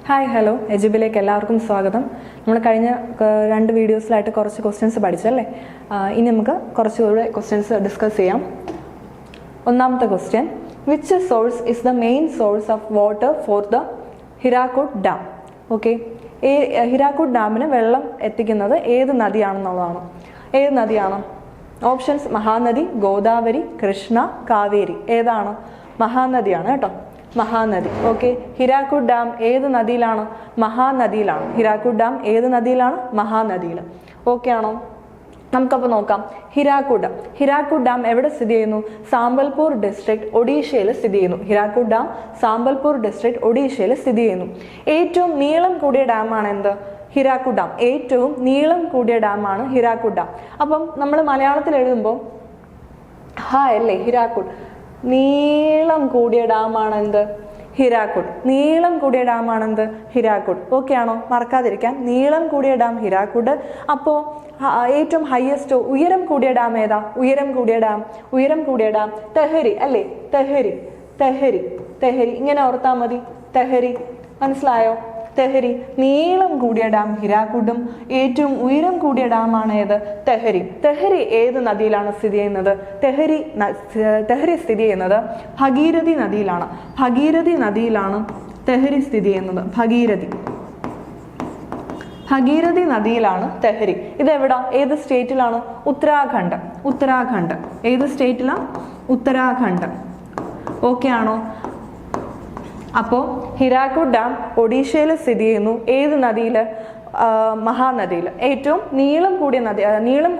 Hi hello എജിബിലേക്ക് എല്ലാവർക്കും സ്വാഗതം. നമ്മൾ കഴിഞ്ഞ 2 വീഡിയോസിലായിട്ട് കുറച്ച് ക്വസ്റ്റ്യൻസ് പഠിച്ചല്ലേ. ഇനി നമുക്ക് കുറച്ചുകൂടെ ക്വസ്റ്റ്യൻസ് ഡിസ്കസ് ചെയ്യാം. ഒന്നാമത്തെ question, which source is the main source of water for the Hirakud dam? Okay, Hirakud ഡാമിന് വെള്ളം എത്തിക്കുന്നത് ഏത് നദിയാണെന്നുള്ളതാണ്. ഏത് നദിയാണ്? ഓപ്ഷൻസ് മഹാനദി, ഗോദാവരി, കൃഷ്ണ, കാവേരി. ഏതാണ്? മഹാനദിയാണ് കേട്ടോ, മഹാനദി. ഓക്കെ, ഹിരാക്കുഡ് ഡാം ഏത് നദിയിലാണ്? മഹാനദിയിലാണ്. ഹിരാക്കുഡ് ഡാം ഏത് നദിയിലാണ്? മഹാനദിയിൽ. ഓക്കെ ആണോ? നമുക്കപ്പോൾ നോക്കാം. ഹിരാക്കുഡ് ഡാം എവിടെ സ്ഥിതി ചെയ്യുന്നു? സാമ്പൽപൂർ ഡിസ്ട്രിക്ട്, ഒഡീഷയിൽ സ്ഥിതി ചെയ്യുന്നു. ഹിരാക്കുഡ് ഡാം സാമ്പൽപൂർ ഡിസ്ട്രിക്ട്, ഒഡീഷയിൽ സ്ഥിതി ചെയ്യുന്നു. ഏറ്റവും നീളം കൂടിയ ഡാമാണ് എന്ത്? ഹിരാക്കുഡ് ഡാം. ഏറ്റവും നീളം കൂടിയ ഡാമാണ് ഹിരാക്കുഡ് ഡാം. അപ്പം നമ്മൾ മലയാളത്തിൽ എഴുതുമ്പോൾ അല്ലേ, ഹിരാക്കുഡ്. നീളം കൂടിയ ഡാമാണ് എന്ത്? ഹിരാക്കുഡ്. നീളം കൂടിയ ഡാമാണെന്ത്? ഹിരാക്കുഡ്. ഓക്കെ ആണോ? മറക്കാതിരിക്കാൻ. നീളം കൂടിയ ഡാം ഹിരാക്കുഡ്. അപ്പോൾ ഏറ്റവും ഹയസ്റ്റ് ഉയരം കൂടിയ ഡാം ഏതാ? ഉയരം കൂടിയ ഡാം തെഹരി അല്ലേ? തെഹരി ഇങ്ങനെ ഓർത്താൽ മതി. തെഹരി, മനസ്സിലായോ? തെഹരി. നീളം കൂടിയ ഡാം ഹിരാക്കുഡും ഏറ്റവും ഉയരം കൂടിയ ഡാമാണ് ഏത്? തെഹരി. തെഹരി ഏത് നദിയിലാണ് സ്ഥിതി ചെയ്യുന്നത്? തെഹരി സ്ഥിതി ചെയ്യുന്നത് ഭഗീരഥി നദിയിലാണ്. ഭഗീരഥി നദിയിലാണ് തെഹരി സ്ഥിതി ചെയ്യുന്നത്. ഭഗീരഥി നദിയിലാണ് തെഹരി. ഇതെവിടാ? ഏത് സ്റ്റേറ്റിലാണ്? ഉത്തരാഖണ്ഡ്. ഏത് സ്റ്റേറ്റിലാണ്? ഉത്തരാഖണ്ഡ്. ഓക്കെ ആണോ? അപ്പോൾ ഹിരാക്കുഡ് ഡാം ഒഡീഷയിൽ സ്ഥിതി ചെയ്യുന്നു. ഏത് നദിയിൽ? മഹാനദിയിൽ. ഏറ്റവും നീളം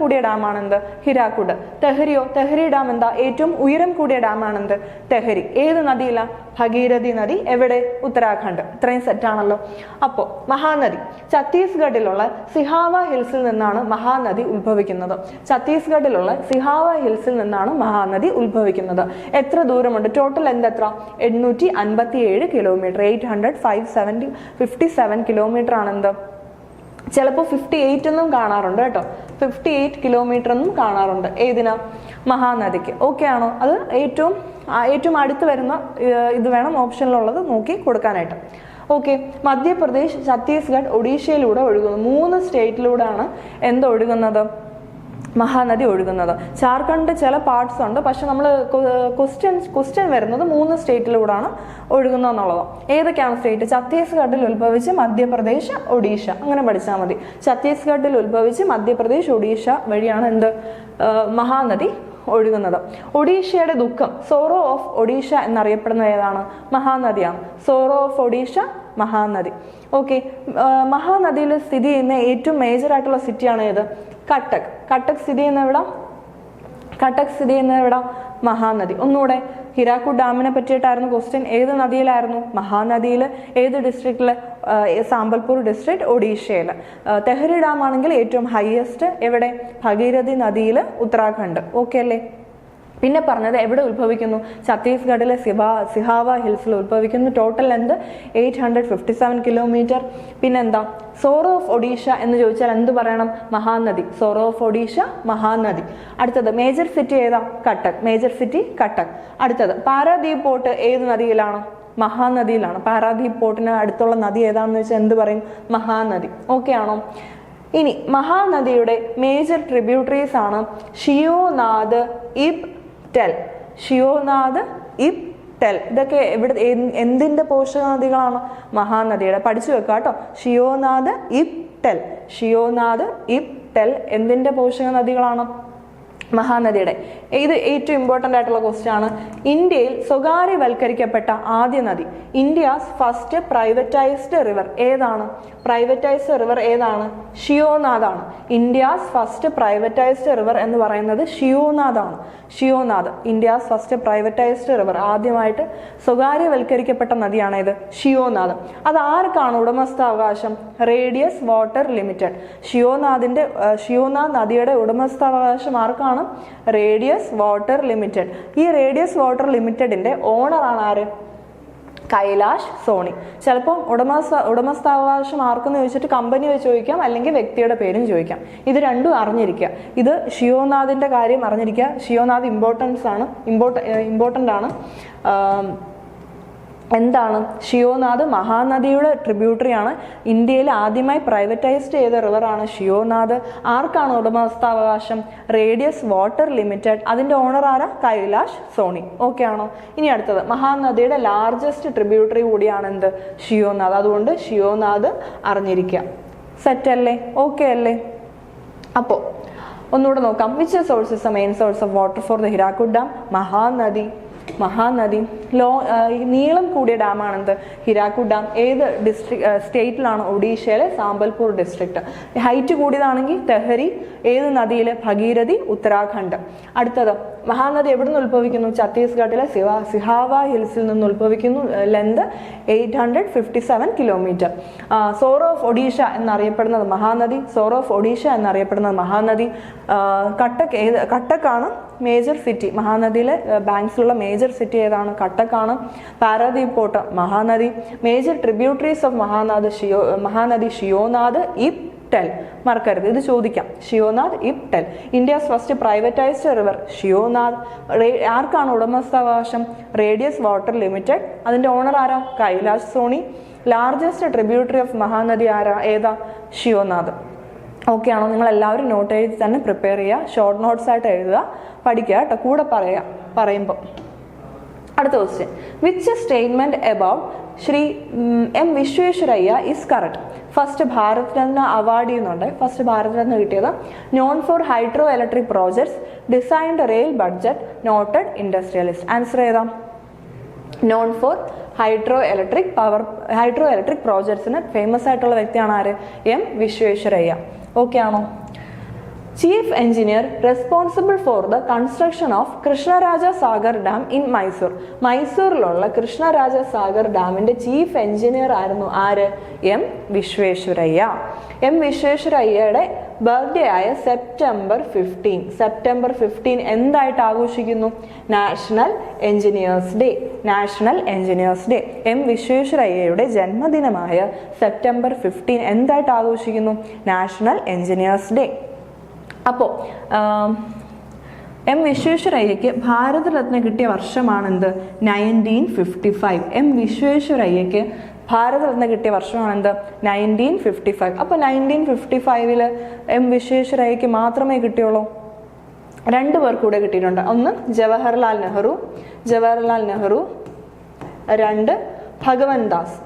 കൂടിയ ഡാമാണെന്ത്? ഹിരാക്കുഡ്. തെഹരിയോ? തെഹരി ഡാം എന്താ? ഏറ്റവും ഉയരം കൂടിയ ഡാമാണെന്ത്? തെഹരി. ഏത് നദിയിലാണ്? ഭഗീരഥി നദി. എവിടെ? ഉത്തരാഖണ്ഡ്. ഇത്രയും സെറ്റാണല്ലോ. അപ്പോൾ മഹാനദി, ഛത്തീസ്ഗഡിലുള്ള സിഹാവ ഹിൽസിൽ നിന്നാണ് മഹാനദി ഉത്ഭവിക്കുന്നത്. എത്ര ദൂരമുണ്ട്? ടോട്ടൽ എത്ര? 857 കിലോമീറ്റർ. 557 കിലോമീറ്റർ ആണെന്ത്? ചിലപ്പോൾ 58 എന്നും കാണാറുണ്ട് കേട്ടോ. 58 കിലോമീറ്റർ എന്നും കാണാറുണ്ട്. ഏതിനാ? മഹാനദിക്ക്. ഓക്കെ ആണോ? അത് ഏറ്റവും അടുത്ത് വരുന്ന ഇത് വേണം ഓപ്ഷനിലുള്ളത് നോക്കി കൊടുക്കാനായിട്ട്. ഓക്കെ, മധ്യപ്രദേശ്, ഛത്തീസ്ഗഡ്, ഒഡീഷയിലൂടെ ഒഴുകുന്നു. 3 സ്റ്റേറ്റിലൂടെയാണ് ഒഴുകുന്നത്? മഹാനദി ഒഴുകുന്നത്. ജാർഖണ്ഡ് ചില പാർട്സ് ഉണ്ട്, പക്ഷെ നമ്മൾ ക്വസ്റ്റ്യൻ വരുന്നത് 3 സ്റ്റേറ്റിലൂടെയാണ് ഒഴുകുന്നത് എന്നുള്ളതാണ്. ഏതൊക്കെയാണ് സ്റ്റേറ്റ്? ഛത്തീസ്ഗഡിൽ ഉത്ഭവിച്ച് മധ്യപ്രദേശ്, ഒഡീഷ. അങ്ങനെ പഠിച്ചാൽ മതി. ഛത്തീസ്ഗഡിൽ ഉത്ഭവിച്ച് മധ്യപ്രദേശ്, ഒഡീഷ വഴിയാണ് മഹാനദി ഒഴുകുന്നത്. ഒഡീഷയുടെ ദുഃഖം, സോറോ ഓഫ് ഒഡീഷ എന്നറിയപ്പെടുന്ന ഏതാണ്? മഹാനദിയാണ്. Sorrow of Odisha, Mahanadi. Okay, മഹാനദിയിൽ സ്ഥിതി ചെയ്യുന്ന ഏറ്റവും മേജർ ആയിട്ടുള്ള സിറ്റിയാണ് ഏത്? കട്ടക് സ്ഥിതി ചെയ്യുന്ന എവിടെ? മഹാനദി. ഒന്നുകൂടെ, ഹിരാക്കുഡ് ഡാമിനെ പറ്റിയിട്ടായിരുന്നു ക്വസ്റ്റ്യൻ. ഏത് നദിയിലായിരുന്നു? മഹാനദിയിൽ. ഏത് ഡിസ്ട്രിക്റ്റിൽ? സാമ്പൽപൂർ ഡിസ്ട്രിക്ട്, ഒഡീഷയിൽ. തെഹരി ഡാം ആണെങ്കിൽ ഏറ്റവും ഹയസ്റ്റ് എവിടെ? ഭഗീരഥി നദിയിൽ, ഉത്തരാഖണ്ഡ്. ഓക്കെ അല്ലേ? പിന്നെ പറഞ്ഞത് എവിടെ ഉത്ഭവിക്കുന്നു? ഛത്തീസ്ഗഡിലെ സിഹാവ ഹിൽസിൽ ഉത്ഭവിക്കുന്നു. Total 857 kilometre. പിന്നെന്താ? സോറോ ഓഫ് ഒഡീഷ എന്ന് ചോദിച്ചാൽ എന്ത് പറയണം? മഹാനദി. Sorrow of Odisha, Mahanadi. അടുത്തത് മേജർ സിറ്റി ഏതാ? കട്ടക്. അടുത്തത് പാരാദീപ് പോർട്ട് ഏത് നദിയിലാണ്? മഹാനദിയിലാണ്. പാരാദീപ് പോർട്ടിന് അടുത്തുള്ള നദി ഏതാണെന്ന് വെച്ചാൽ എന്ത് പറയും? മഹാനദി. ഓക്കെ ആണോ? ഇനി മഹാനദിയുടെ മേജർ ട്രിബ്യൂട്ടറീസ് ആണ് ഷിയോനാദ്, ഇബ്, ടെൽ. ഇതൊക്കെ എന്തിന്റെ പോഷക നദികളാണ്? മഹാനദിയുടെ. പഠിച്ചു വെക്കുക കേട്ടോ. ഷിയോനാദ്, ഇബ്, ടെൽ എന്തിന്റെ പോഷക നദികളാണ്? മഹാനദിയുടെ. ഇത് ഏറ്റവും ഇമ്പോർട്ടൻ്റ് ആയിട്ടുള്ള ക്വസ്റ്റ്യൻ ആണ്. ഇന്ത്യയിൽ സ്വകാര്യവൽക്കരിക്കപ്പെട്ട ആദ്യ നദി, ഇന്ത്യാസ് ഫസ്റ്റ് പ്രൈവറ്റൈസ്ഡ് റിവർ ഏതാണ്? ഷിയോനാദാണ്. ഇന്ത്യാസ് ഫസ്റ്റ് പ്രൈവറ്റൈസ്ഡ് റിവർ എന്ന് പറയുന്നത് ഷിയോനാദാണ്. ഇന്ത്യാസ് ഫസ്റ്റ് പ്രൈവറ്റൈസ്ഡ് റിവർ, ആദ്യമായിട്ട് സ്വകാര്യവൽക്കരിക്കപ്പെട്ട നദിയാണ് ഇത്, ഷിയോനാദ്. അത് ആർക്കാണ് ഉടമസ്ഥാവകാശം? Radius water limited. ഷിയോനാദ് നദിയുടെ ഉടമസ്ഥാവകാശം ആർക്കാണ്? Radius water limited. ഈ റേഡിയസ് വാട്ടർ ലിമിറ്റഡിന്റെ ഓണറാണ് ആര്? കൈലാഷ് സോണി. ചിലപ്പോൾ ഉടമസ്ഥാവകാശം ആർക്കെന്ന് ചോദിച്ചിട്ട് കമ്പനി വെച്ച് ചോദിക്കാം, അല്ലെങ്കിൽ വ്യക്തിയുടെ പേരും ചോദിക്കാം. ഇത് രണ്ടും അറിഞ്ഞിരിക്കുക. ഇത് ഷിയോനാദിന്റെ കാര്യം അറിഞ്ഞിരിക്കുക. ഷിയോനാദ് ഇമ്പോർട്ടൻ്റ് ആണ്. എന്താണ്? ഷിയോനാഥ് മഹാനദിയുടെ ട്രിബ്യൂട്ടറിയാണ്. ഇന്ത്യയിൽ ആദ്യമായി പ്രൈവറ്റൈസ്ഡ് ചെയ്ത റിവറാണ് ഷിയോനാഥ്. ആർക്കാണ് ഉടമസ്ഥാവകാശം? Radius water limited. അതിന്റെ ഓണർ ആരാ? കൈലാഷ് സോണി. ഓക്കെ ആണോ? ഇനി അടുത്തത്, മഹാനദിയുടെ ലാർജസ്റ്റ് ട്രിബ്യൂട്ടറി കൂടിയാണ് എന്ത്? ഷിയോനാഥ്. അതുകൊണ്ട് ഷിയോനാഥ് അറിഞ്ഞിരിക്കുക. സെറ്റ് അല്ലേ? ഓക്കെ അല്ലേ? അപ്പോൾ ഒന്നുകൂടെ നോക്കാം. Which source is the main source of water for the Hirakud dam? Mahanadi. നീളം കൂടിയ ഡാമാണ് എന്ത്? ഹിരാക്കുഡ് ഡാം. ഏത് സ്റ്റേറ്റിലാണ്? ഒഡീഷയിലെ സാമ്പൽപൂർ ഡിസ്ട്രിക്ട്. ഹൈറ്റ് കൂടിയതാണെങ്കിൽ തെഹരി. ഏത് നദിയിൽ? ഭഗീരഥി, ഉത്തരാഖണ്ഡ്. അടുത്തത്, മഹാനദി എവിടെ നിന്ന് ഉത്ഭവിക്കുന്നു? ഛത്തീസ്ഗഡിലെ സിഹാവ ഹിൽസിൽ നിന്ന് ഉത്ഭവിക്കുന്നു. Length 857 kilometre. Sorrow of Odisha എന്നറിയപ്പെടുന്നത് മഹാനദി. സോറോ ഓഫ് ഒഡീഷ എന്നറിയപ്പെടുന്നത് Mahanadi. കട്ടക്കാണ് major city. മഹാനദിയിലെ ബാങ്ക്സിലുള്ള major city ഏതാണ്? കട്ടക്കാണ്. Paradip port Mahanadi. Major tributaries of Mahanadi Sheonath, ഇപ്റ്റൽ. മറക്കരുത്, ഇത് ചോദിക്കാം. Sheonath, ഇപ്റ്റൽ. India's first privatised river Sheonath. ആർക്കാണ് ഉടമസ്ഥാവകാശം? Radius water limited. അതിന്റെ ഓണർ ആരാ? Kailash Sony. Largest tributary of Mahanadi ആരാ? ഏതാ? ഷിയോനാഥ്. ഓക്കെ ആണോ? നിങ്ങൾ എല്ലാവരും നോട്ട് എഴുതി തന്നെ പ്രിപ്പയർ ചെയ്യുക. ഷോർട്ട് നോട്ട്സ് ആയിട്ട് എഴുതുക, പഠിക്കുക കേട്ടോ, കൂടെ പറയുമ്പോൾ. അടുത്ത question, which statement about Shri M Visvesvaraya is correct? First Bharat Ratna award ചെയ്യുന്നുണ്ട്. ഫസ്റ്റ് ഭാരത് രത്ന കിട്ടിയത് known for hydro electric projects, designed rail budget, noted industrialist. Answer ഏതാ? നോൺ ഫോർ ഹൈഡ്രോ ഇലക്ട്രിക് പ്രോജക്ട്സിന് ഫേമസ് ആയിട്ടുള്ള വ്യക്തിയാണ് ആര്? എം വിശ്വേശ്വരയ്യ. ഓക്കെ ആണോ? Chief engineer responsible for the construction of Krishnaraja Sagar dam in Mysore. മൈസൂരിലുള്ള കൃഷ്ണരാജ സാഗർ ഡാമിന്റെ ചീഫ് എഞ്ചിനീയർ ആയിരുന്നു ആര്? എം വിശ്വേശ്വരയ്യ. എം വിശ്വേശ്വരയ്യയുടെ ബർത്ത്ഡേ ആയ സെപ്റ്റംബർ 15 എന്തായിട്ട് ആഘോഷിക്കുന്നു? National engineers day. എം വിശ്വേശ്വരയ്യയുടെ ജന്മദിനമായ സെപ്റ്റംബർ 15 എന്തായിട്ട് ആഘോഷിക്കുന്നു? National engineers day. അപ്പോൾ എം വിശ്വേശ്വരയ്യയ്ക്ക് ഭാരതരത്ന കിട്ടിയ വർഷമാണെന്ത്? 1955. എം വിശ്വേശ്വരയ്യയ്ക്ക് ഭാരതരത്ന കിട്ടിയ വർഷമാണെന്ത്? 1955. അപ്പോൾ 1955 എം വിശ്വേശ്വരയ്യയ്ക്ക് മാത്രമേ കിട്ടിയുള്ളൂ? 2 പേർ കൂടെ കിട്ടിയിട്ടുണ്ട്. ഒന്ന് ജവഹർലാൽ നെഹ്റു, 2 ഭഗവൻ ദാസ്.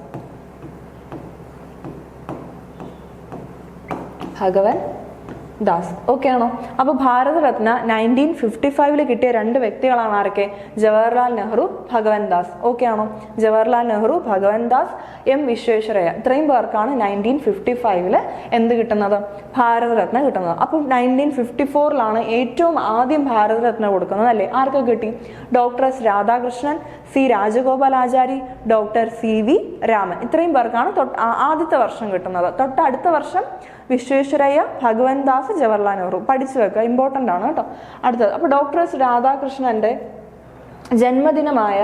ഓക്കെ ആണോ? അപ്പൊ ഭാരതരത്ന 1955 കിട്ടിയ 2 വ്യക്തികളാണ് ആരൊക്കെ? ജവഹർലാൽ നെഹ്റു, ഭഗവൻ ദാസ്. ഓക്കെ ആണോ? ജവഹർലാൽ നെഹ്റു, ഭഗവൻ ദാസ്, എം വിശ്വേശ്വരയ്യ. ഇത്രയും പേർക്കാണ് 1955 എന്ത് കിട്ടുന്നത്? ഭാരതരത്ന കിട്ടുന്നത്. അപ്പം 1954 ഏറ്റവും ആദ്യം ഭാരതരത്ന കൊടുക്കുന്നത് അല്ലേ? ആർക്ക് കിട്ടി? Doctor S Radhakrishnan, C Rajagopalachari, doctor CV Raman. ഇത്രയും പേർക്കാണ് ആദ്യത്തെ വർഷം കിട്ടുന്നത്. തൊട്ടടുത്ത വർഷം വിശ്വേശ്വരയ്യ, ഭഗവൻ ദാസ്, ജവഹർലാൽ നെഹ്റു. പഠിച്ചു വെക്കുക, ഇമ്പോർട്ടൻ്റ് ആണ് കേട്ടോ. അടുത്തത്, അപ്പോൾ ഡോക്ടർ എസ് രാധാകൃഷ്ണന്റെ ജന്മദിനമായ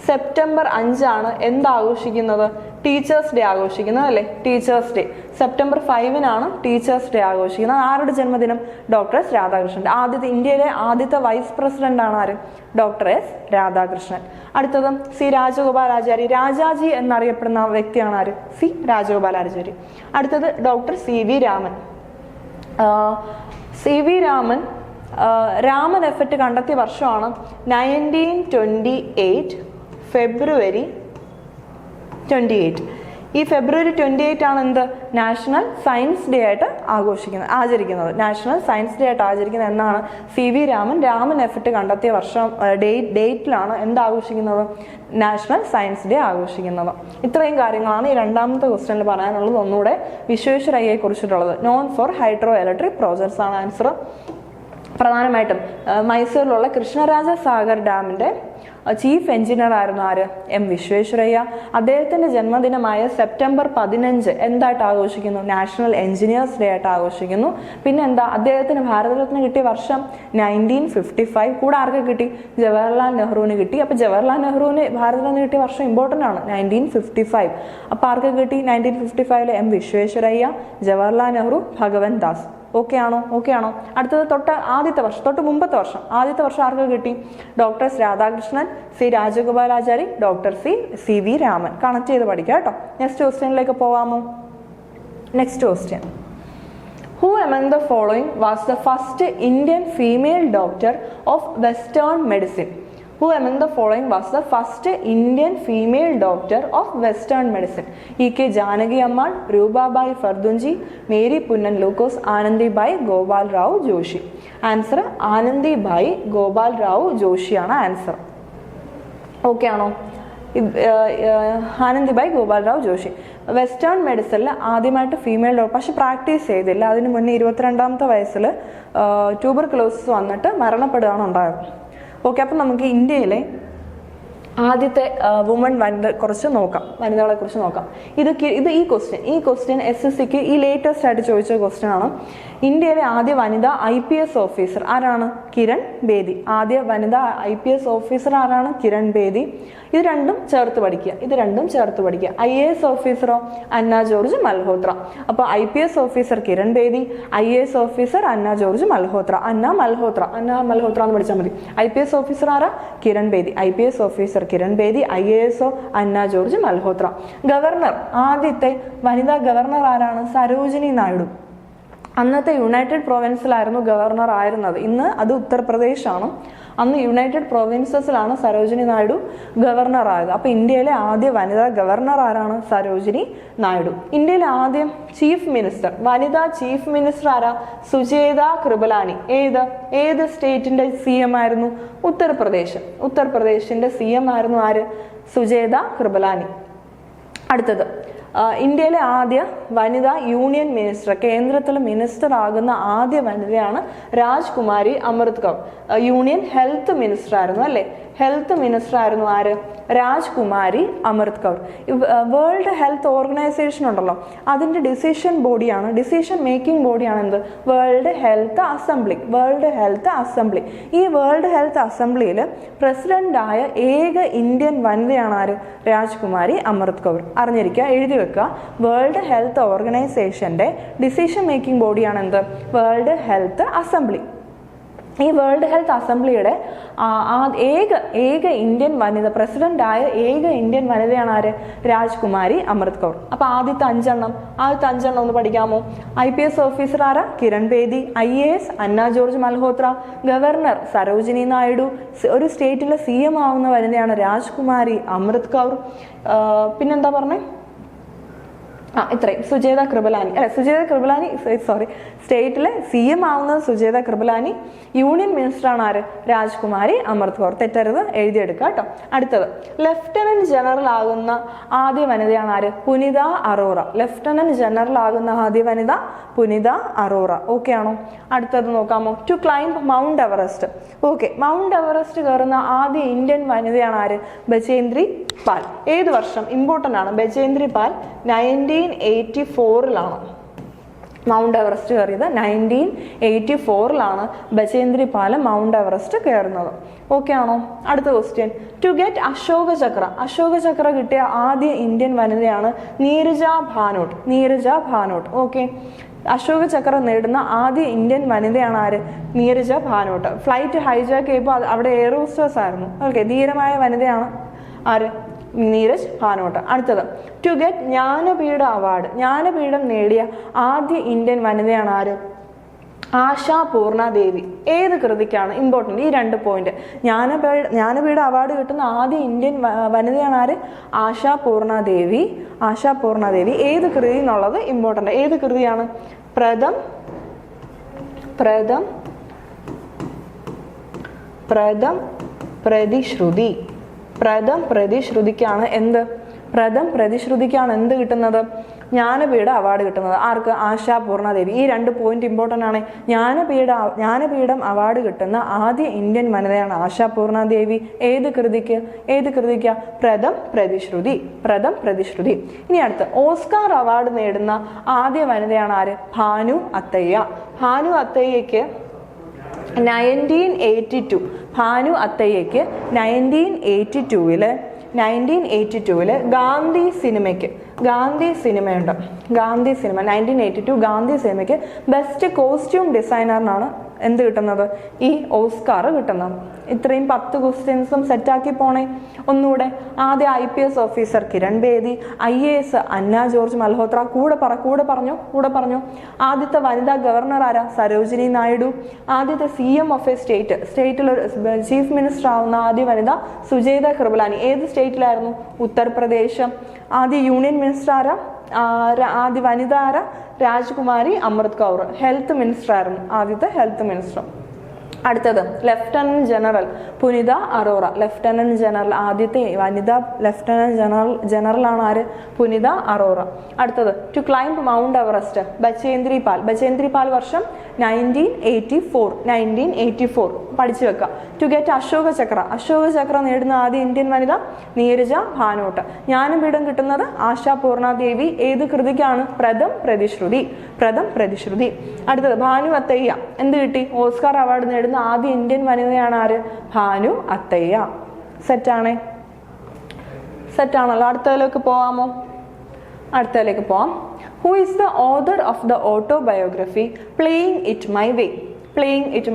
സെപ്റ്റംബർ 5 എന്താഘോഷിക്കുന്നത്? ടീച്ചേഴ്സ് ഡേ ആഘോഷിക്കുന്നത് അല്ലേ? Teachers day. September 5 teachers day ആഘോഷിക്കുന്നത്. ആരുടെ ജന്മദിനം? ഡോക്ടർ എസ് രാധാകൃഷ്ണന്റെ. ഇന്ത്യയിലെ ആദ്യത്തെ വൈസ് പ്രസിഡന്റ് ആണ് ആര്? Doctor S Radhakrishnan. അടുത്തത് സി രാജഗോപാലാചാരി. രാജാജി എന്നറിയപ്പെടുന്ന വ്യക്തിയാണ് ആര്? സി രാജഗോപാലാചാരി. അടുത്തത് doctor CV Raman. CV Raman Raman effect കണ്ടെത്തിയ വർഷമാണ് 1928 ഫെബ്രുവരി 28. ഈ ഫെബ്രുവരി 28 എന്ത്? നാഷണൽ സയൻസ് ഡേ ആയിട്ട് ആചരിക്കുന്നത്. നാഷണൽ സയൻസ് ഡേ ആയിട്ട് ആചരിക്കുന്നത് എന്നാണ്? CV രാമൻ എഫക്റ്റ് കണ്ടെത്തിയ വർഷം ഡേറ്റിലാണ് എന്താഘോഷിക്കുന്നത്? നാഷണൽ സയൻസ് ഡേ ആഘോഷിക്കുന്നത്. ഇത്രയും കാര്യങ്ങളാണ് ഈ 2ാമത്തെ ക്വസ്റ്റ്യനിൽ പറയാനുള്ളത്. ഒന്നുകൂടെ വിശ്വേശ്വരയ്യയെ കുറിച്ചിട്ടുള്ളത്. Known for hydro electric projects ആണ് ആൻസർ. പ്രധാനമായിട്ടും മൈസൂരിലുള്ള കൃഷ്ണരാജ സാഗർ ഡാമിന്റെ ചീഫ് എഞ്ചിനീയർ ആയിരുന്നു ആര്? എം വിശ്വേശ്വരയ്യ. അദ്ദേഹത്തിന്റെ ജന്മദിനമായ സെപ്റ്റംബർ 15 എന്തായിട്ട് ആഘോഷിക്കുന്നു? നാഷണൽ എഞ്ചിനീയേഴ്സ് ഡേ ആയിട്ട് ആഘോഷിക്കുന്നു. പിന്നെ എന്താ? അദ്ദേഹത്തിന് ഭാരതരത്ന കിട്ടിയ വർഷം 1955. കൂടെ ആർക്ക് കിട്ടി? ജവഹർലാൽ നെഹ്റുവിന് കിട്ടി. അപ്പൊ ജവഹർലാൽ നെഹ്റുവിന് ഭാരതരത്ന കിട്ടിയ വർഷം ഇമ്പോർട്ടൻ്റ് ആണ്, 1955. അപ്പൊ ആർക്ക് കിട്ടി? 1955 എം വിശ്വേശ്വരയ്യ, ജവഹർലാൽ നെഹ്റു, ഭഗവൻ ദാസ്. ഓക്കെ ആണോ? അടുത്തത് തൊട്ട് മുമ്പത്തെ വർഷം ആർക്ക് കിട്ടി? Doctor S Radhakrishnan, C Rajagopalachari, doctor C V Raman. Connect ചെയ്ത് പഠിക്കുക കേട്ടോ. നെക്സ്റ്റ് ക്വസ്റ്റ്യനിലേക്ക് പോവാമോ? Next question, Who among the following was the first Indian female doctor of Western medicine? Who among the following was the first Indian female doctor of Western medicine? E.K. Janaki Ammal, Rubabai Fardunji, Mary Punnan Lucas, Anandi Bai Gopal Rao Joshi. Answer Anandi Bai Gopal Rao Joshi ആണ് answer. Okay ആണോ? Anandibai Gopal Rao Joshi. Western മെഡിസിനിൽ ആദ്യമായിട്ട് female doctor, പക്ഷെ practice ചെയ്തില്ല. അതിന് മുന്നേ 22ാമത്തെ വയസ്സിൽ tuberculosis വന്നിട്ട് മരണപ്പെടുകയാണ് ഉണ്ടായത്. ഓക്കെ, അപ്പം നമുക്ക് ഇന്ത്യയിലെ ആദ്യത്തെ വനിതകളെ കുറിച്ച് നോക്കാം. ഈ ക്വസ്റ്റ്യൻ SSCക്ക് ഈ ലേറ്റസ്റ്റ് ആയിട്ട് ചോദിച്ച ക്വസ്റ്റ്യൻ ആണ്. ഇന്ത്യയിലെ ആദ്യ വനിതാ IPS ഓഫീസർ ആരാണ്? കിരൺ ബേദി. ആദ്യ വനിതാ IPS ഓഫീസർ ആരാണ്? കിരൺ ബേദി. ഇത് രണ്ടും ചേർത്ത് പഠിക്കുക. IAS ഓഫീസറോ? അന്ന ജോർജ് മൽഹോത്ര. അപ്പോൾ IPS officer Kiran Bedi, IAS officer Anna George Malhotra. Anna Malhotra എന്ന് പഠിച്ചാൽ മതി. IPS ഓഫീസർ ആരാ? Kiran Bedi. IPS officer Kiran Bedi. IAS Anna George Malhotra. Governor, ആദ്യത്തെ വനിതാ ഗവർണർ ആരാണ്? സരോജിനി നായിഡു. അന്നത്തെ യുണൈറ്റഡ് പ്രൊവിൻസിലായിരുന്നു ഗവർണർ ആയിരുന്നത്. ഇന്ന് അത് ഉത്തർപ്രദേശാണ്. അന്ന് യുണൈറ്റഡ് പ്രൊവിൻസസിലാണ് സരോജിനി നായിഡു ഗവർണർ ആയത്. അപ്പോൾ ഇന്ത്യയിലെ ആദ്യ വനിതാ ഗവർണർ ആരാണ്? സരോജിനി നായിഡു. ഇന്ത്യയിലെ ആദ്യം വനിതാ ചീഫ് മിനിസ്റ്റർ ആരാ? സുചേത കൃപലാനി. ഏത് സ്റ്റേറ്റിന്റെ CM ആയിരുന്നു? ഉത്തർപ്രദേശിന്റെ CM ആയിരുന്നു ആര്? സുചേത കൃപലാനി. അടുത്തത്, ഇന്ത്യയിലെ ആദ്യ വനിതാ യൂണിയൻ മിനിസ്റ്റർ, കേന്ദ്രത്തിൽ മിനിസ്റ്റർ ആകുന്ന ആദ്യ വനിതയാണ് Rajkumari Amrit Kaur. Union health minister ആയിരുന്നു അല്ലേ? ഹെൽത്ത് മിനിസ്റ്റർ ആയിരുന്നു ആര്? Rajkumari Amrit Kaur. World health organisation ഉണ്ടല്ലോ, അതിൻ്റെ ഡിസിഷൻ മേക്കിംഗ് ബോഡിയാണ് എന്ത്? World health assembly. ഈ വേൾഡ് ഹെൽത്ത് അസംബ്ലിയിൽ പ്രസിഡന്റായ ഏക ഇന്ത്യൻ വനിതയാണ് ആര്? രാജ്കുമാരി അമൃത് കൗർ. അറിഞ്ഞിരിക്കുക, എഴുതി വെക്കുക. വേൾഡ് ഹെൽത്ത് ഓർഗനൈസേഷന്റെ ഡിസിഷൻ മേക്കിംഗ് ബോഡിയാണ് എന്ത്? World health assembly. ഈ വേൾഡ് ഹെൽത്ത് അസംബ്ലിയുടെ ഏക ഇന്ത്യൻ വനിത, പ്രസിഡന്റായ ഏക ഇന്ത്യൻ വനിതയാണ് ആര്? രാജ്കുമാരി അമൃത് കൗർ. അപ്പൊ ആദ്യത്തെ അഞ്ചെണ്ണം ഒന്ന് പഠിക്കാമോ? IPS ഓഫീസർ ആരാ? Kiran Bedi. IAS Anna George Malhotra. Governor Sarojini Naidu. ഒരു സ്റ്റേറ്റിലെ CM ആവുന്ന വനിതയാണ് രാജ്കുമാരി അമൃത് കൗർ. പിന്നെന്താ പറഞ്ഞേ? ഇത്രയും. സുചേത കൃപലാനി സ്റ്റേറ്റിലെ CM ആവുന്നത് സുചേത കൃപലാനി. യൂണിയൻ മിനിസ്റ്റർ ആണ് ആര്? രാജ്കുമാരി അമൃത് കൗർ. തെറ്റരുത്, എഴുതിയെടുക്കുക കേട്ടോ. അടുത്തത്, ലഫ്റ്റനന്റ് ജനറൽ ആകുന്ന ആദ്യ വനിതയാണ് ആര്? പുനിത അറോറ. ലഫ്റ്റനന്റ് ജനറൽ ആകുന്ന ആദ്യ വനിത പുനിത അറോറ. ഓക്കെ ആണോ? അടുത്തത് നോക്കാമോ? To climb mount Everest. Okay, Mount Everest കയറുന്ന ആദ്യ ഇന്ത്യൻ വനിതയാണ് ആര്? ബചേന്ദ്രി പാൽ. ഏത് വർഷം? ഇമ്പോർട്ടൻ്റ് ആണ്. ബചേന്ദ്രി പാൽ 1984 മൗണ്ട് എവറസ്റ്റ് കയറിയത്. 1984 ബചേന്ദ്രി പാൽ മൗണ്ട് എവറസ്റ്റ് കയറുന്നത്. ഓക്കെ ആണോ? അടുത്ത ക്വസ്റ്റ്യൻ, ടു ഗെറ്റ് അശോക ചക്ര കിട്ടിയ ആദ്യ ഇന്ത്യൻ വനിതയാണ് നീരജ ഭാനോട്ട്. ഓക്കെ, അശോക ചക്ര നേടുന്ന ആദ്യ ഇന്ത്യൻ വനിതയാണ് ആര്? നീരജ ഭാനോട്ട്. ഫ്ലൈറ്റ് ഹൈജാക്ക് ചെയ്യുമ്പോൾ അവിടെ എയർ ഹോസ്റ്റസ് ആയിരുന്നു. ഓക്കെ, ധീരമായ വനിതയാണ് ആര്? നീരജ് ഭാനോട്ട്. അടുത്തത്, ടു ഗെറ്റ് ജ്ഞാനപീഠം നേടിയ ആദ്യ ഇന്ത്യൻ വനിതയാണ് ആര്? ആശാ പൂർണ ദേവി. ഏത് കൃതിക്കാണ്? ഇമ്പോർട്ടൻ്റ് ഈ 2 പോയിന്റ്. ജ്ഞാനപീഠ അവാർഡ് കിട്ടുന്ന ആദ്യ ഇന്ത്യൻ വനിതയാണ് ആര്? ആശാ പൂർണ ദേവി. ഏത് കൃതി എന്നുള്ളത് ഇമ്പോർട്ടൻ്റ്. ഏത് കൃതിയാണ്? പ്രഥം പ്രതിശ്രുതി. പ്രഥം പ്രതിശ്രുതിക്കാണ് എന്ത് കിട്ടുന്നത്? ജ്ഞാനപീഠ അവാർഡ് കിട്ടുന്നത്. ആർക്ക്? ആശാ പൂർണദേവി. ഈ 2 പോയിന്റ് ഇമ്പോർട്ടൻ്റ് ആണ്. ജ്ഞാനപീഠം അവാർഡ് കിട്ടുന്ന ആദ്യ ഇന്ത്യൻ വനിതയാണ് ആശാ പൂർണദേവി. ഏത് കൃതിക്ക? പ്രഥം പ്രതിശ്രുതി. ഇനി അടുത്ത്, ഓസ്കാർ അവാർഡ് നേടുന്ന ആദ്യ വനിതയാണ് ആര്? ഭാനു അത്തയ്യയ്ക്ക് 1982 ഭാനു അത്തയ്യയ്ക്ക് 1982 1982 ഗാന്ധി സിനിമയുണ്ട്. ഗാന്ധി സിനിമ 1982 ഗാന്ധി സിനിമയ്ക്ക് ബെസ്റ്റ് കോസ്റ്റ്യൂം ഡിസൈനറിനാണ് എന്ത് കിട്ടുന്നത്? ഈ ഓസ്കാർ കിട്ടുന്നത്. ഇത്രയും 10 ക്വസ്റ്റ്യൻസും സെറ്റാക്കി പോണേ. ഒന്നുകൂടെ. ആദ്യ IPS officer Kiran Bedi, IAS Anna George Malhotra. കൂടെ പറഞ്ഞു. ആദ്യത്തെ വനിതാ ഗവർണർ ആരാ? സരോജിനി നായിഡു. ആദ്യത്തെ CM ഓഫ് എ സ്റ്റേറ്റിൽ ചീഫ് മിനിസ്റ്റർ ആവുന്ന ആദ്യ വനിത സുജേത കൃപലാനി. ഏത് സ്റ്റേറ്റിലായിരുന്നു? ഉത്തർപ്രദേശ്. ആദ്യ യൂണിയൻ മിനിസ്റ്റർ ആരാ? ആദ്യ വനിത ആരാ? രാജ്കുമാരി അമൃത് കൗർ. ഹെൽത്ത് മിനിസ്റ്റർ ആയിരുന്നു ആദ്യത്തെ ഹെൽത്ത് മിനിസ്റ്റർ. അടുത്തത് lieutenant general Punita Arora. Lieutenant general ആദ്യത്തെ വനിതാ ലഫ്റ്റനന്റ് ജനറൽ ആണ് ആര്? പുനിത അറോറ. അടുത്തത് to climb mount Everest Bachendri Pal വർഷം 1984 പഠിച്ചു വെക്കുക. ടു ഗെറ്റ് അശോക ചക്ര നേടുന്ന ആദ്യ ഇന്ത്യൻ വനിത നീരജ ഭാനോട്ട്. ജ്ഞാനപീഠം കിട്ടുന്നത് ആശാ പൂർണാദേവി. ഏത് കൃതിക്കാണ്? പ്രഥം പ്രതിശ്രുതി. അടുത്തത് ഭാനു അത്തയ്യ. എന്ത് കിട്ടി? ഓസ്കാർ അവാർഡ് നേടുന്ന ആദ്യ ഇന്ത്യൻ വനിതയാണ് ആര്? ഭാനു അത്തയ്യ. സെറ്റാണല്ലോ. അടുത്തതിലേക്ക് പോവാം. Who is the author of the autobiography playing it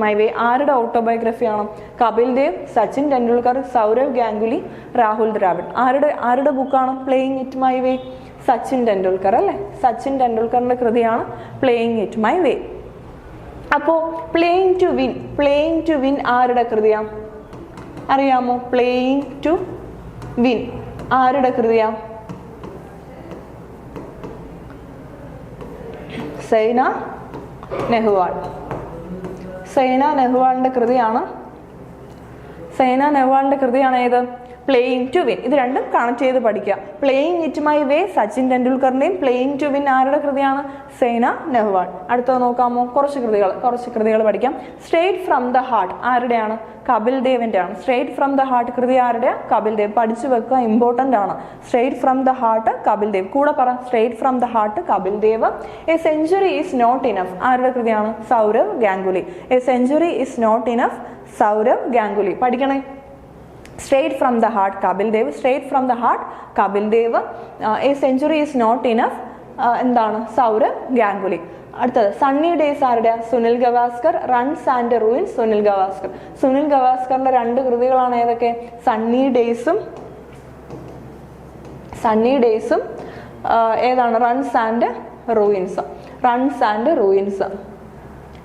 my വേ? ആരുടെ ഓട്ടോബയോഗ്രഫിയാണ്? കപിൽ ദേവ്, സച്ചിൻ ടെണ്ടുൽക്കർ, സൗരവ് ഗാംഗുലി, രാഹുൽ ദ്രാവിഡ്. ആരുടെ ബുക്കാണ് playing it my way? Sachin Tendulkar അല്ലേ? സച്ചിൻ ടെണ്ടുൽക്കറിന്റെ കൃതിയാണ് പ്ലേയിങ് ഇറ്റ് മൈ വേ. അപ്പോ പ്ലേയിങ് ടു വിൻ ആരുടെ കൃതിയാ? അറിയാമോ? പ്ലേയിങ് ടു വിൻ ആരുടെ കൃതിയാ? സൈന നെഹ്വാളിന്റെ കൃതിയാണ് ഏത്? Playing to win. ഇത് രണ്ടും കണക്ട് ചെയ്ത് പഠിക്കുക. Playing it my way Sachin ടെണ്ടുൽക്കറിന്റെയും പ്ലേയിങ് ടു വിൻ ആരുടെ കൃതിയാണ്? സൈന നെഹ്വാൾ. അടുത്തത് നോക്കാമോ? കുറച്ച് കൃതികൾ പഠിക്കാം. സ്ട്രേറ്റ് ഫ്രം ദ ഹാർട്ട് ആരുടെയാണ്? കപിൽ ദേവിന്റെ ആണ്. സ്ട്രേറ്റ് ഫ്രം ദ ഹാർട്ട് കൃതി ആരുടെയാ? കപിൽ ദേവ്. പഠിച്ചു വെക്കുക, ഇമ്പോർട്ടന്റ് ആണ്. Straight from the heart Kapil Dev. കൂടെ പറ. Straight from the heart Kapil Dev. A century is not enough ആരുടെ കൃതിയാണ്? Sourav Ganguly. A century is not enough Sourav Ganguly. പഠിക്കണേ. Straight from the heart Kapil Dev. A century is not enough എന്താണ്? സൗരവ് ഗാംഗുലി. അടുത്തത് സണ്ണി ഡേയ്സ് ആരുടെയാ? Sunil Gavaskar. Runs and ruins Sunil ഗവാസ്കറിന്റെ 2 കൃതികളാണ് ഏതൊക്കെ? സണ്ണി ഡേയ്സും ഏതാണ്? Runs and ruins.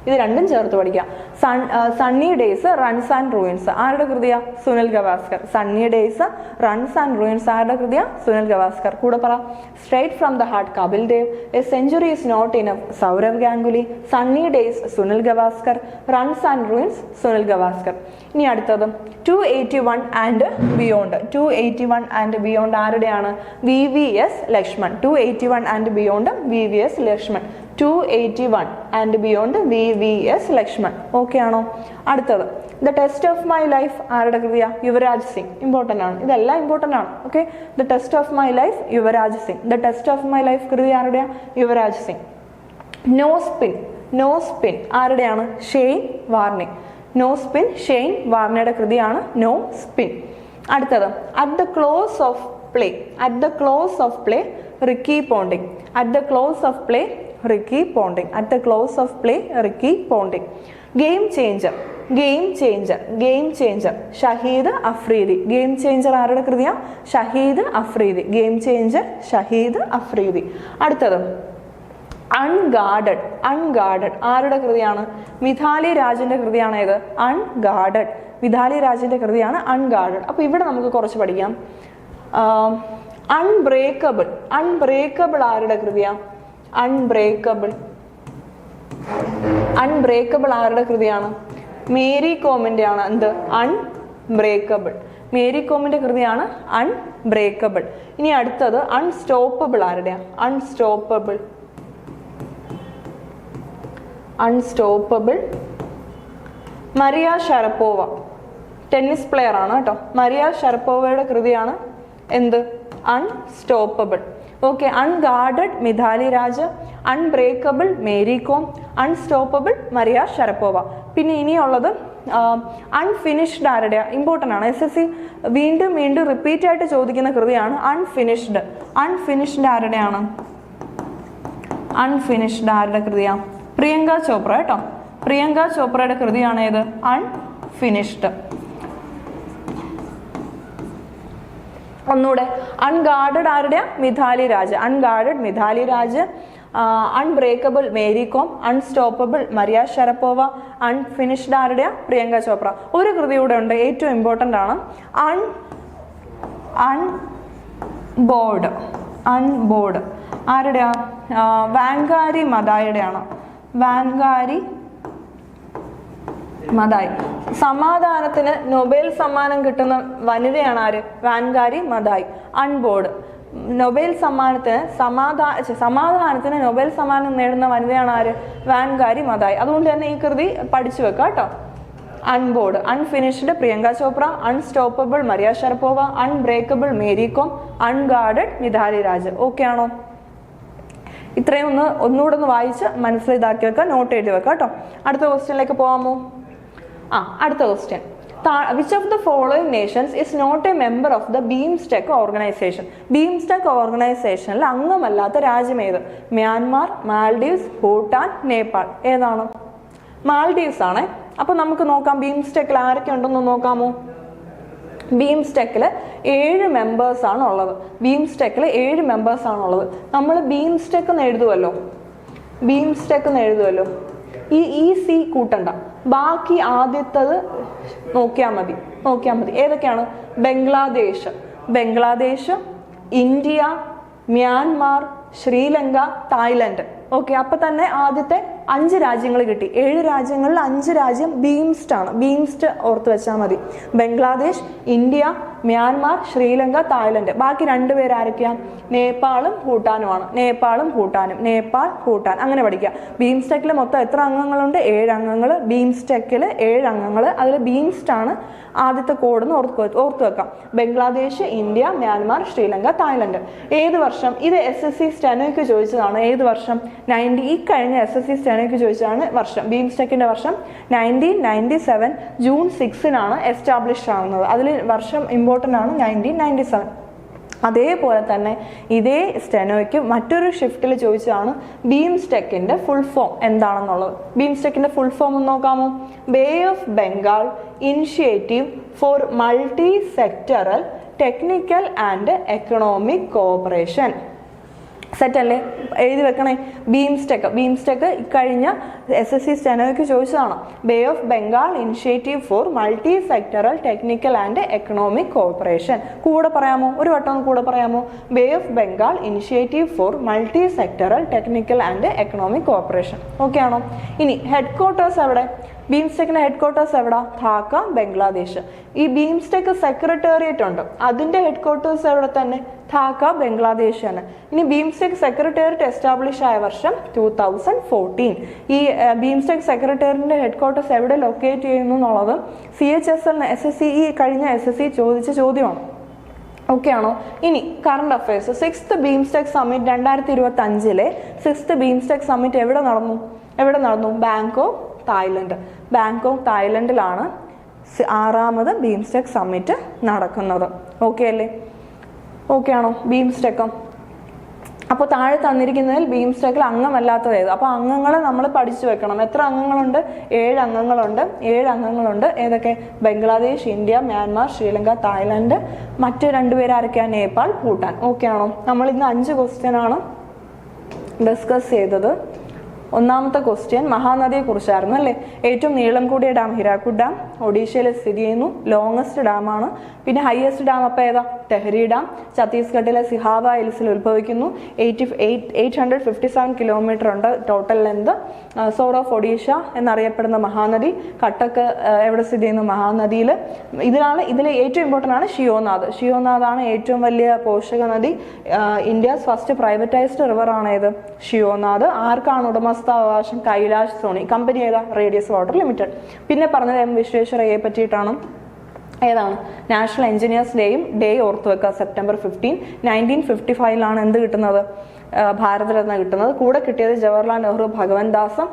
ഇത് രണ്ടും ചേർത്ത് പഠിക്കാം. Sunny days, runs and ruins ആരുടെ കൃതിയാ? Sunil Gavaskar. Sunny days, runs and ruins ആരുടെ കൃതിയാ? സുനിൽ ഗവാസ്കർ. കൂടെ പറ. Straight from the heart Kapil Dev. A century is not enough Sourav Ganguly. Sunny days Sunil Gavaskar. Runs and ruins Sunil Gavaskar. ഇനി അടുത്തത് 281 ആൻഡ് ബിയോണ്ട് ആരുടെയാണ്? VVS Laxman. 281 and beyond VVS Laxman. 281 and beyond VVS Laxman. Okay ആണോ? അടുത്തത് the test of my life ആരുടെ കൃതിയാ? യുവരാജ് സിംഗ്. ഇമ്പോർട്ടൻ്റ് ആണ്. ഇതെല്ലാം ഇമ്പോർട്ടൻ്റ് ആണ്. Okay. The test of my life Yuvraj Singh. The test of my life കൃതി ആരുടെയാ? യുവരാജ് സിംഗ്. നോ സ്പിൻ ആരുടെയാണ്? Shane Warne. ഷെയ്ൻ വാർണയുടെ കൃതിയാണ് നോ സ്പിൻ. അടുത്തത് at the close of play Ricky Ponting. Game changer Shahid Afridi. Game changer ആരുടെ കൃതിയാ? ഷഹീദ് അഫ്രീദി. അടുത്തത് അൺഗാർഡഡ് ആരുടെ കൃതിയാണ്? മിഥാലി രാജിന്റെ കൃതിയാണ് ഏത്? മിഥാലി രാജിന്റെ കൃതിയാണ് അൺഗാർഡഡ്. അപ്പൊ ഇവിടെ നമുക്ക് കുറച്ച് പഠിക്കാം. അൺബ്രേക്കബിൾ ആരുടെ കൃതിയാ? അൺബ്രേക്കബിൾ ആരുടെ കൃതിയാണ്? മേരി കോമിന്റെ ആണ്. എന്ത്? അൺബ്രേക്കബിൾ. മേരി കോമിന്റെ കൃതിയാണ് അൺബ്രേക്കബിൾ. ഇനി അടുത്തത് അൺസ്റ്റോപ്പബിൾ ആരുടെയാ? Unstoppable Maria Sharapova. Tennis player ആണ് കേട്ടോ. മരിയ ഷറപ്പോവയുടെ കൃതിയാണ് എന്ത്? Unstoppable. Okay. Unguarded Mithali Raj, unbreakable Mary Kom, unstoppable Maria Sharapova. പിന്നെ ഇനിയുള്ളത് അൺഫിനിഷ്ഡ് ആരുടെയാ? ഇമ്പോർട്ടൻ്റ് ആണ്. SSC വീണ്ടും വീണ്ടും റിപ്പീറ്റ് ആയിട്ട് ചോദിക്കുന്ന കൃതിയാണ് അൺഫിനിഷ്ഡ്. അൺഫിനിഷ്ഡ് ആരുടെയാണ്? അൺഫിനിഷ്ഡ് ആരുടെ കൃതിയാ? പ്രിയങ്ക ചോപ്ര കേട്ടോ. പ്രിയങ്ക ചോപ്രയുടെ കൃതിയാണ് ഏത്? അൺഫിനിഷ്ഡ്. ഒന്നുകൂടെ, അൺഗാർഡഡ് ആരുടെയാ? Mithali Raj. Unguarded Mithali Raj. Unbreakable Mary Kom. Unstoppable Maria Sharapova. Unfinished ആരുടെയാ? പ്രിയങ്ക ചോപ്ര. ഒരു കൃതി കൂടെ ഉണ്ട്, ഏറ്റവും ഇമ്പോർട്ടൻ്റ് ആണ്. അൺബോർഡ്. അൺബോർഡ് ആരുടെയാ? വാൻഗാരി മതായിയുടെയാണ്. Wangari Maathai. സമാധാനത്തിന് നൊബേൽ സമ്മാനം കിട്ടുന്ന വനിതയാണ് ആര്? Wangari Maathai. അൺബോർഡ്. നൊബേൽ സമാധാനത്തിന് നൊബേൽ സമ്മാനം നേടുന്ന വനിതയാണ് ആര്? വാൻഗാരി മതായി. അതുകൊണ്ട് തന്നെ ഈ കൃതി പഠിച്ചു വെക്കുക കേട്ടോ. Unbowed. Unfinished Priyanka Chopra. Unstoppable Maria Sharapova. Unbreakable Mary Kom. Unguarded Mithali Raj. Okay ആണോ? ഇത്രയും ഒന്നുകൂടെ ഒന്ന് വായിച്ച് മനസ്സിലാക്കി വെക്കുക, നോട്ട് എഴുതി വെക്കുക കേട്ടോ. അടുത്ത ക്വസ്റ്റ്യനിലേക്ക് പോകാമോ? അടുത്ത question. Which of the following nations is not a member of the BIMSTEC organization? BIMSTEC ഓർഗനൈസേഷനിൽ അംഗമല്ലാത്ത രാജ്യം ഏത്? Myanmar, Maldives, Bhutan, Nepal. ഏതാണ്? മാൽഡീവ്സ് ആണ്. അപ്പൊ നമുക്ക് നോക്കാം BIMSTECൽ ആരൊക്കെ ഉണ്ടെന്ന് നോക്കാമോ? BIMSTECൽ 7 മെമ്പേഴ്സ് ആണ് ഉള്ളത്. BIMSTECൽ 7 മെമ്പേഴ്സ് ആണ് ഉള്ളത്. നമ്മൾ BIMSTEC എന്ന് എഴുതുമല്ലോ, BIMSTEC എന്ന് എഴുതുമല്ലോ. ഈ സി കൂട്ടണ്ട, ബാക്കി ആദ്യത്തത് നോക്കിയാൽ മതി. ഏതൊക്കെയാണ്? Bangladesh, India, Myanmar, Sri Lanka, Thailand. Okay, അപ്പൊ തന്നെ ആദ്യത്തെ 5 രാജ്യങ്ങൾ കിട്ടി. 7 രാജ്യങ്ങളിൽ 5 രാജ്യം ബീംസ്റ്റ് ആണ്. ബീംസ്റ്റ് ഓർത്ത് വെച്ചാൽ മതി. Bangladesh, India, Myanmar, Sri Lanka, Thailand. ബാക്കി 2 പേര് ആരൊക്കെയാ? നേപ്പാളും ഭൂട്ടാനുമാണ്. നേപ്പാൾ, ഭൂട്ടാൻ അങ്ങനെ പഠിക്കുക. ബീംസ്റ്റെക്കിൽ മൊത്തം എത്ര അംഗങ്ങളുണ്ട്? 7 അംഗങ്ങൾ. ബീംസ്റ്റെക്കിൽ 7 അംഗങ്ങൾ. അതിൽ ബീംസ്റ്റ് ആണ് ആദ്യത്തെ കോഡെന്ന് ഓർത്ത് വെക്കാം. Bangladesh, India, Myanmar, Sri Lanka, Thailand. ഏത് വർഷം? ഇത് SSC സ്റ്റെനോയ്ക്ക് ചോദിച്ചതാണ്. ഏത് വർഷം? ഈ കഴിഞ്ഞ SSC സ്റ്റെനോയ്ക്ക് ചോദിച്ചതാണ് വർഷം. ബീംസ്റ്റെക്കിന്റെ വർഷം 1997 ജൂൺ 6-നാണ് എസ്റ്റാബ്ലിഷ് ആവുന്നത്. അതിൽ വർഷം ഇമ്പോർട്ടൻ്റ് ആണ്, 1997. അതേപോലെ തന്നെ ഇതേ സ്റ്റെനോയ്ക്ക് മറ്റൊരു ഷിഫ്റ്റിൽ ചോദിച്ചതാണ് ബീംസ്റ്റെക്കിന്റെ ഫുൾ ഫോം എന്താണെന്നുള്ളത്. ബീംസ്റ്റെക്കിന്റെ ഫുൾ ഫോം ഒന്ന് നോക്കാമോ? Bay of Bengal initiative four multi sectoral technical and economic cooperation. Set അല്ലേ? എഴുതി വെക്കണേ. ബീംസ്റ്റെക് കഴിഞ്ഞ SSC സ്റ്റെനോയ്ക്ക് ചോദിച്ചതാണ്. Bay of Bengal initiative four multi sectoral technical and economic cooperation. കൂടെ പറയാമോ? ഒരു വട്ടം കൂടെ പറയാമോ? Bay of Bengal initiative four multi sectoral technical and economic cooperation. Okay ആണോ? ഇനി ഹെഡ് ക്വാർട്ടേഴ്സ് എവിടെ? ബീംസ്റ്റെക്കിന്റെ ഹെഡ് ക്വാർട്ടേഴ്സ് എവിടെ? ധാക്ക, ബംഗ്ലാദേശ്. ഈ ബീംസ്റ്റെക് സെക്രട്ടേറിയറ്റ് ഉണ്ട്, അതിന്റെ ഹെഡ് ക്വാർട്ടേഴ്സ് എവിടെ തന്നെ? ധാക്ക, ബംഗ്ലാദേശ് ആണ്. ഇനി ബീംസ്റ്റെക് സെക്രട്ടേറിയറ്റ് എസ്റ്റാബ്ലിഷ് ആയ വർഷം 2014. ഈ ബീംസ്റ്റെക് സെക്രട്ടേറിയറ്റിന്റെ ഹെഡ് ക്വാർട്ടേഴ്സ് എവിടെ ലൊക്കേറ്റ് ചെയ്യുന്നു എന്നുള്ളത് CHSL SSC ഈ കഴിഞ്ഞ SSC ചോദിച്ച ചോദ്യമാണ്. ഓക്കെ ആണോ? ഇനി current affairs. 6th BIMSTEC summit 2025 6th BIMSTEC summit എവിടെ നടന്നു? ബാങ്കോക്ക്, തായ്ലൻഡിലാണ് 6ാമത് ബീംസ്റ്റെക് സമ്മിറ്റ് നടക്കുന്നത്. ഓക്കെ അല്ലേ? ഓക്കെ ആണോ? ബീംസ്റ്റെക്കും. അപ്പോൾ താഴെ തന്നിരിക്കുന്നതിൽ ബീംസ്റ്റെക്കിൽ അംഗമല്ലാത്തത് ഏത്? അപ്പോൾ അംഗങ്ങളെ നമ്മൾ പഠിച്ചു വെക്കണം. എത്ര അംഗങ്ങളുണ്ട്? 7 അംഗങ്ങളുണ്ട്. ഏതൊക്കെ? Bangladesh, India, Myanmar, Sri Lanka, Thailand. മറ്റ് 2 പേര് ആരൊക്കെയാണ്? നേപ്പാൾ, ഭൂട്ടാൻ. ഓക്കെ ആണോ? നമ്മൾ ഇന്ന് 5 ക്വസ്റ്റ്യനാണ് ഡിസ്കസ് ചെയ്തത്. ഒന്നാമത്തെ ക്വസ്റ്റ്യൻ മഹാനദിയെ കുറിച്ചായിരുന്നു അല്ലേ? ഏറ്റവും നീളം കൂടിയ ഡാം ഹിരാക്കുഡ് ഡാം, ഒഡീഷയിൽ സ്ഥിതി ചെയ്യുന്നു. ലോങ്ങസ്റ്റ് ഡാമാണ്. പിന്നെ ഹയസ്റ്റ് ഡാം അപ്പോൾ ഏതാ? തെഹരി ഡാം, ഛത്തീസ്ഗഡിലെ സിഹാവ ഹിൽസിൽ ഉത്ഭവിക്കുന്നു. 857 കിലോമീറ്റർ ഉണ്ട് total length. Sorrow of Odisha എന്നറിയപ്പെടുന്ന മഹാനദി. കട്ടക്ക് എവിടെ സ്ഥിതി ചെയ്യുന്നു? മഹാനദിയിൽ. ഇതിലെ ഏറ്റവും ഇമ്പോർട്ടൻ്റ് ആണ് ഷിയോനാഥാണ് ഏറ്റവും വലിയ പോഷക നദി. ഇന്ത്യസ് ഫസ്റ്റ് പ്രൈവറ്റൈസ്ഡ് റിവർ ആണ് ഏത്? ഷിയോനാഥ്. ആർക്കാണ് ഉടമസ്ഥാവകാശം? കൈലാഷ് സോണി. കമ്പനി ഏതാ? Radius water limited. പിന്നെ പറഞ്ഞത് M വിശ്വേശ്വരയ്യയെ പറ്റിയിട്ടാണ്. ഏതാണ്? നാഷണൽ എഞ്ചിനീയേഴ്സ് ഡേയും ഡേ ഓർത്ത് വെക്കുക, September 15. 1955 എന്ത് കിട്ടുന്നത്? ഭാരതരത്ന കിട്ടുന്നത്. കൂടെ കിട്ടിയത് ജവഹർലാൽ നെഹ്റു, ഭഗവൻ ദാസും.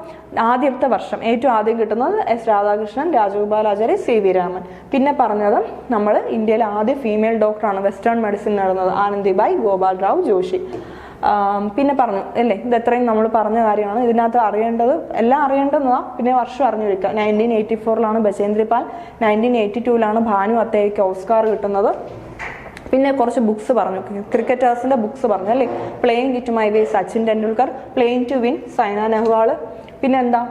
ആദ്യത്തെ വർഷം ഏറ്റവും ആദ്യം കിട്ടുന്നത് എസ് രാധാകൃഷ്ണൻ, രാജഗോപാലാചാരി, CV രാമൻ. പിന്നെ പറഞ്ഞത് നമ്മൾ ഇന്ത്യയിലെ ആദ്യ ഫീമെയിൽ ഡോക്ടറാണ് വെസ്റ്റേൺ മെഡിസിൻ നടന്നത്, ആനന്ദിബായി ഗോപാൽ റാവു ജോഷി. പിന്നെ പറഞ്ഞു അല്ലേ, ഇത് എത്രയും നമ്മൾ പറഞ്ഞ കാര്യമാണ്. ഇതിനകത്ത് അറിയേണ്ടത് എല്ലാം അറിയേണ്ടതാണ്. പിന്നെ വർഷം അറിഞ്ഞു വയ്ക്കുക. 1984 ബചേന്ദ്രി പാൽ, 1982 ഭാനു അത്തേയ്ക്ക് ഓസ്കാർ കിട്ടുന്നത്. പിന്നെ കുറച്ച് ബുക്സ് പറഞ്ഞു, ക്രിക്കറ്റേഴ്സിന്റെ ബുക്സ് പറഞ്ഞു അല്ലേ. Playing it my way Sachin Tendulkar, playing to win Saina Nehwal. പിന്നെ എന്താ?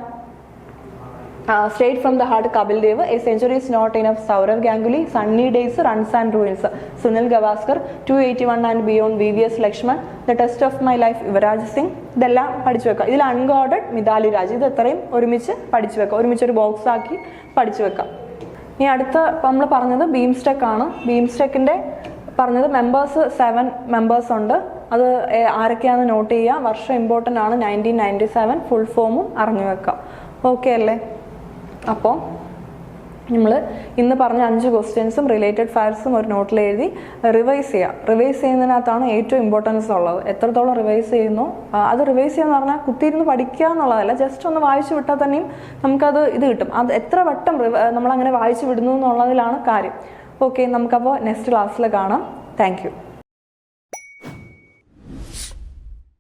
Straight from the heart Kapil Dev, a century is not enough Sourav Ganguly, sunny days, runs and ruins Sunil Gavaskar, 281 and beyond VVS Laxman, the test of my life Yuvraj Singh. ഇതെല്ലാം പഠിച്ചു വെക്കാം. ഇതിൽ അൺഗോഡഡ് മിതാലി രാജ്, ഇത് എത്രയും ഒരുമിച്ച് പഠിച്ചു വെക്കാം, ഒരുമിച്ച് ഒരു ബോക്സ് ആക്കി പഠിച്ചു വെക്കാം. ഇനി അടുത്ത നമ്മൾ പറഞ്ഞത് ബീംസ്റ്റെക്ക് ആണ്. ബീംസ്റ്റെക്കിന്റെ പറഞ്ഞത് 7 മെമ്പേഴ്സ് ഉണ്ട്. അത് ആരൊക്കെയാണെന്ന് നോട്ട് ചെയ്യുക. വർഷം ഇമ്പോർട്ടൻ്റ് ആണ്, 1997. ഫുൾ ഫോമും അറിഞ്ഞു വെക്കാം. ഓക്കെ അല്ലേ? അപ്പോൾ നമ്മൾ ഇന്ന് പറഞ്ഞ 5 ക്വസ്റ്റ്യൻസും റിലേറ്റഡ് ഫയൽസും ഒരു നോട്ടിൽ എഴുതി റിവൈസ് ചെയ്യുക. റിവൈസ് ചെയ്യുന്നതിനകത്താണ് ഏറ്റവും ഇമ്പോർട്ടൻസ് ഉള്ളത്. എത്രത്തോളം റിവൈസ് ചെയ്യുന്നു, അത് റിവൈസ് ചെയ്യുക എന്ന് പറഞ്ഞാൽ കുത്തിയിരുന്ന് പഠിക്കുക എന്നുള്ളതല്ല, ജസ്റ്റ് ഒന്ന് വായിച്ചു വിട്ടാൽ തന്നെയും നമുക്കത് ഇത് കിട്ടും. അത് എത്ര വട്ടം നമ്മളങ്ങനെ വായിച്ചു വിടുന്നു എന്നുള്ളതിലാണ് കാര്യം. ഓക്കെ, നമുക്കപ്പോൾ നെക്സ്റ്റ് ക്ലാസ്സിൽ കാണാം. Thank you.